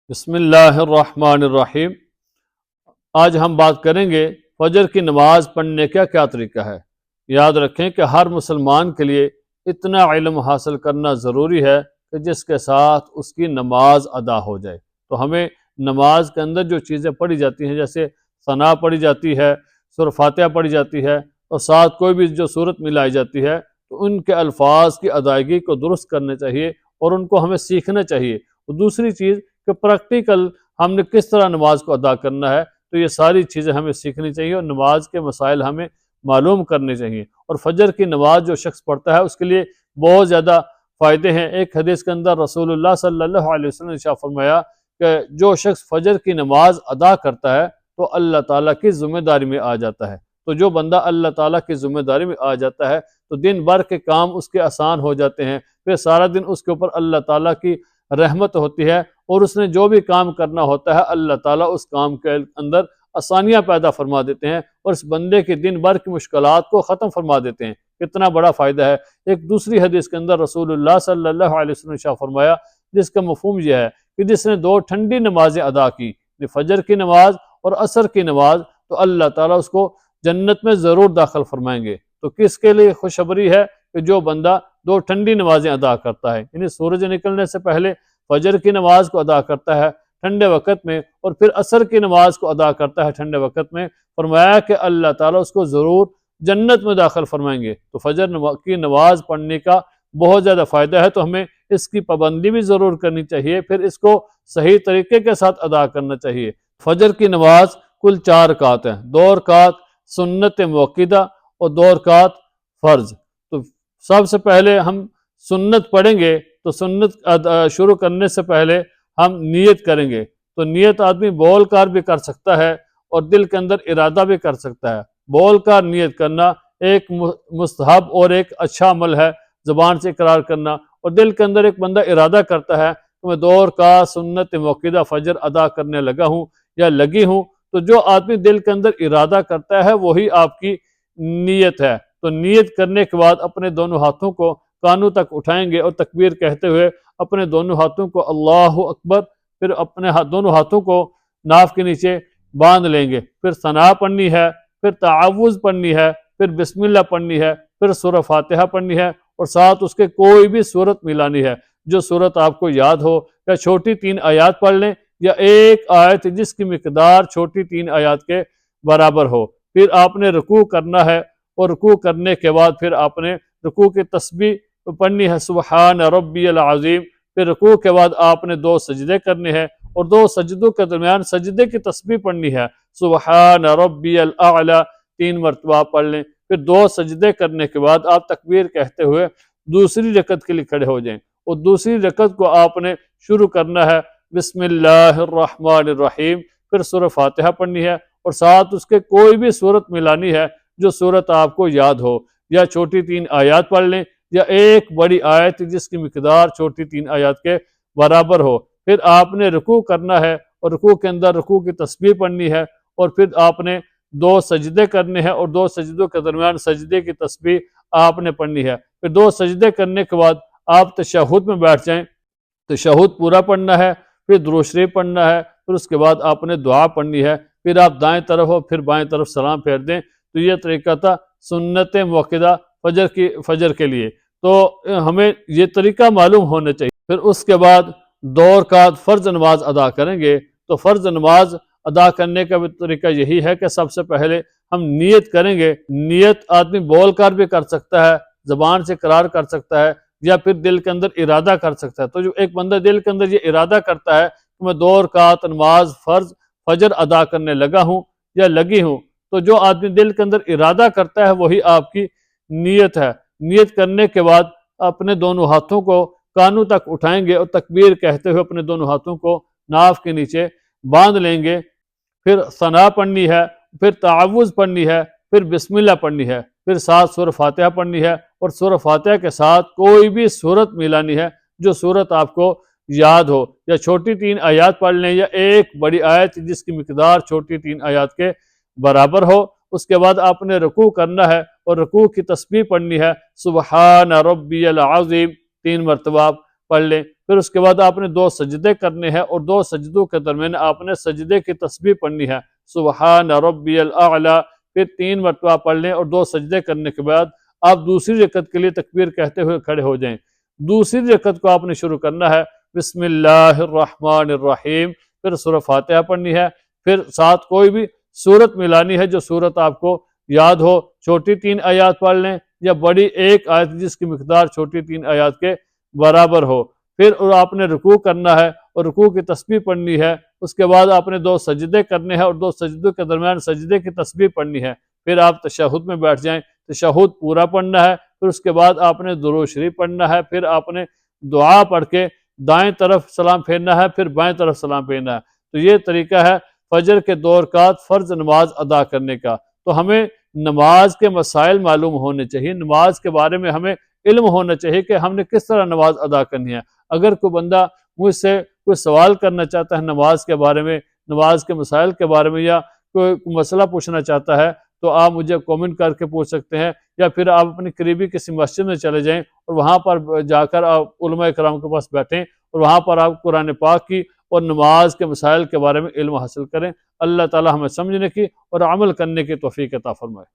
بسم اللہ الرحمن الرحیم۔ آج ہم بات کریں گے فجر کی نماز پڑھنے کا کیا طریقہ ہے۔ یاد رکھیں کہ ہر مسلمان کے لیے اتنا علم حاصل کرنا ضروری ہے کہ جس کے ساتھ اس کی نماز ادا ہو جائے۔ تو ہمیں نماز کے اندر جو چیزیں پڑھی جاتی ہیں، جیسے ثنا پڑھی جاتی ہے، سورہ فاتحہ پڑھی جاتی ہے، اور ساتھ کوئی بھی جو صورت ملائی جاتی ہے، تو ان کے الفاظ کی ادائیگی کو درست کرنا چاہیے اور ان کو ہمیں سیکھنا چاہیے۔ اور دوسری چیز کہ پریکٹیکل ہم نے کس طرح نماز کو ادا کرنا ہے، تو یہ ساری چیزیں ہمیں سیکھنی چاہیے اور نماز کے مسائل ہمیں معلوم کرنے چاہیے۔ اور فجر کی نماز جو شخص پڑھتا ہے اس کے لیے بہت زیادہ فائدے ہیں۔ ایک حدیث کے اندر رسول اللہ صلی اللہ علیہ وسلم نے ارشاد فرمایا کہ جو شخص فجر کی نماز ادا کرتا ہے تو اللہ تعالیٰ کی ذمہ داری میں آ جاتا ہے۔ تو جو بندہ اللہ تعالیٰ کی ذمہ داری میں آ جاتا ہے تو دن بھر کے کام اس کے آسان ہو جاتے ہیں، پھر سارا دن اس کے اوپر اللہ تعالیٰ کی رحمت ہوتی ہے، اور اس نے جو بھی کام کرنا ہوتا ہے اللہ تعالیٰ اس کام کے اندر آسانیاں پیدا فرما دیتے ہیں اور اس بندے کے دن بھر کی مشکلات کو ختم فرما دیتے ہیں۔ کتنا بڑا فائدہ ہے۔ ایک دوسری حدیث کے اندر رسول اللہ صلی اللہ علیہ وسلم نے ارشاد فرمایا، جس کا مفہوم یہ ہے کہ جس نے دو ٹھنڈی نمازیں ادا کی، فجر کی نماز اور عصر کی نماز، تو اللہ تعالیٰ اس کو جنت میں ضرور داخل فرمائیں گے۔ تو کس کے لیے خوشخبری ہے کہ جو بندہ دو ٹھنڈی نمازیں ادا کرتا ہے، یعنی سورج نکلنے سے پہلے فجر کی نماز کو ادا کرتا ہے ٹھنڈے وقت میں، اور پھر عصر کی نماز کو ادا کرتا ہے ٹھنڈے وقت میں، فرمایا کہ اللہ تعالیٰ اس کو ضرور جنت میں داخل فرمائیں گے۔ تو فجر کی نماز پڑھنے کا بہت زیادہ فائدہ ہے، تو ہمیں اس کی پابندی بھی ضرور کرنی چاہیے، پھر اس کو صحیح طریقے کے ساتھ ادا کرنا چاہیے۔ فجر کی نماز کل 4 رکعت ہیں، 2 رکعت سنت موقدہ اور 2 رکعت فرض۔ تو سب سے پہلے ہم سنت پڑھیں گے، تو سنت شروع کرنے سے پہلے ہم نیت کریں گے۔ تو نیت آدمی بول کر بھی کر سکتا ہے اور دل کے اندر ارادہ بھی کر سکتا ہے۔ بول کر نیت کرنا ایک مستحب اور ایک اچھا عمل ہے، زبان سے اقرار کرنا، اور دل کے اندر ایک بندہ ارادہ کرتا ہے کہ میں 2 رکعت سنت موقدہ فجر ادا کرنے لگا ہوں یا لگی ہوں۔ تو جو آدمی دل کے اندر ارادہ کرتا ہے وہی آپ کی نیت ہے۔ تو نیت کرنے کے بعد اپنے دونوں ہاتھوں کو کانوں تک اٹھائیں گے اور تکبیر کہتے ہوئے اپنے دونوں ہاتھوں کو اللہ اکبر، پھر اپنے دونوں ہاتھوں کو ناف کے نیچے باندھ لیں گے، پھر ثنا پڑھنی ہے، پھر تعوذ پڑھنی ہے، پھر بسم اللہ پڑھنی ہے، پھر سورہ فاتحہ پڑھنی ہے، اور ساتھ اس کے کوئی بھی صورت ملانی ہے جو صورت آپ کو یاد ہو، یا چھوٹی 3 آیات پڑھ لیں یا ایک آیت جس کی مقدار چھوٹی 3 آیات کے برابر ہو۔ پھر آپ نے رکوع کرنا ہے، اور رکوع کرنے کے بعد پھر آپ نے رکوع کی تسبیح پڑھنی ہے سبحان ربی العظیم۔ پھر رکوع کے بعد آپ نے 2 سجدے کرنے ہیں، اور 2 سجدوں کے درمیان سجدے کی تسبیح پڑھنی ہے سبحان ربی الاعلی 3 مرتبہ پڑھ لیں۔ پھر 2 سجدے کرنے کے بعد آپ تکبیر کہتے ہوئے دوسری رکعت کے لیے کھڑے ہو جائیں، اور دوسری رکعت کو آپ نے شروع کرنا ہے بسم اللہ الرحمن الرحیم، پھر سورہ فاتحہ پڑھنی ہے، اور ساتھ اس کے کوئی بھی صورت ملانی ہے جو صورت آپ کو یاد ہو، یا چھوٹی 3 آیات پڑھ لیں یا ایک بڑی آیت جس کی مقدار چھوٹی 3 آیات کے برابر ہو۔ پھر آپ نے رکوع کرنا ہے، اور رکوع کے اندر رکوع کی تسبیح پڑھنی ہے، اور پھر آپ نے 2 سجدے کرنے ہیں، اور 2 سجدوں کے درمیان سجدے کی تسبیح آپ نے پڑھنی ہے۔ پھر 2 سجدے کرنے کے بعد آپ تشہد میں بیٹھ جائیں، تشہد پورا پڑھنا ہے، پھر درود شریف پڑھنا ہے، پھر اس کے بعد آپ نے دعا پڑھنی ہے، پھر آپ دائیں طرف ہو پھر بائیں طرف سلام پھیر دیں۔ تو یہ طریقہ تھا سنت موقدہ فجر کے لیے۔ تو ہمیں یہ طریقہ معلوم ہونا چاہیے۔ پھر اس کے بعد 2 رکعت فرض نماز ادا کریں گے۔ تو فرض نماز ادا کرنے کا بھی طریقہ یہی ہے کہ سب سے پہلے ہم نیت کریں گے۔ نیت آدمی بول کر بھی کر سکتا ہے، زبان سے اقرار کر سکتا ہے، یا پھر دل کے اندر ارادہ کر سکتا ہے۔ تو جو ایک بندہ دل کے اندر یہ ارادہ کرتا ہے کہ میں 2 رکعت نماز فرض فجر ادا کرنے لگا ہوں یا لگی ہوں، تو جو آدمی دل کے اندر ارادہ کرتا ہے وہی آپ کی نیت ہے۔ نیت کرنے کے بعد اپنے دونوں ہاتھوں کو کانوں تک اٹھائیں گے اور تکبیر کہتے ہوئے اپنے دونوں ہاتھوں کو ناف کے نیچے باندھ لیں گے، پھر ثنا پڑھنی ہے، پھر تعوذ پڑھنی ہے، پھر بسم اللہ پڑھنی ہے، پھر ساتھ سورہ فاتحہ پڑھنی ہے، اور سورہ فاتحہ کے ساتھ کوئی بھی صورت ملانی ہے جو صورت آپ کو یاد ہو، یا چھوٹی 3 آیات پڑھ لیں یا ایک بڑی آیت جس کی مقدار چھوٹی 3 آیات کے برابر ہو۔ اس کے بعد آپ نے رکوع کرنا ہے، اور رکوع کی تسبیح پڑھنی ہے سبحان ربی العظیم 3 مرتبہ پڑھ لیں۔ پھر اس کے بعد آپ نے 2 سجدے کرنے ہیں اور 2 سجدوں کے درمیان آپ نے سجدے کی تسبیح پڑھنی ہے، سبحان ربی الاعلی، پھر 3 مرتبہ پڑھ لیں اور 2 سجدے کرنے کے بعد آپ دوسری رکعت کے لیے تکبیر کہتے ہوئے کھڑے ہو جائیں۔ دوسری رکعت کو آپ نے شروع کرنا ہے بسم اللہ الرحمن الرحیم، پھر سورہ فاتحہ پڑھنی ہے، پھر ساتھ کوئی بھی سورت ملانی ہے جو سورت آپ کو یاد ہو، چھوٹی 3 آیات پڑھ لیں یا بڑی 1 آیت جس کی مقدار چھوٹی 3 آیات کے برابر ہو، پھر آپ نے رکوع کرنا ہے اور رکوع کی تسبیح پڑھنی ہے، اس کے بعد آپ نے 2 سجدے کرنے ہیں اور 2 سجدوں کے درمیان سجدے کی تسبیح پڑھنی ہے، پھر آپ تشہد میں بیٹھ جائیں، تشہد پورا پڑھنا ہے، پھر اس کے بعد آپ نے درود شریف پڑھنا ہے، پھر آپ نے دعا پڑھ کے دائیں طرف سلام پھیرنا ہے، پھر بائیں طرف سلام پھیرنا ہے۔ تو یہ طریقہ ہے فجر کے 2 رکعت فرض نماز ادا کرنے کا۔ تو ہمیں نماز کے مسائل معلوم ہونے چاہیے، نماز کے بارے میں ہمیں علم ہونا چاہیے کہ ہم نے کس طرح نماز ادا کرنی ہے۔ اگر کوئی بندہ مجھ سے کوئی سوال کرنا چاہتا ہے نماز کے بارے میں، نماز کے مسائل کے بارے میں، یا کوئی مسئلہ پوچھنا چاہتا ہے تو آپ مجھے کومنٹ کر کے پوچھ سکتے ہیں، یا پھر آپ اپنی قریبی کسی مسجد میں چلے جائیں اور وہاں پر جا کر آپ علماء کرام کے پاس بیٹھیں اور وہاں پر آپ قرآن پاک کی اور نماز کے مسائل کے بارے میں علم حاصل کریں۔ اللہ تعالی ہمیں سمجھنے کی اور عمل کرنے کی توفیق عطا فرمائے۔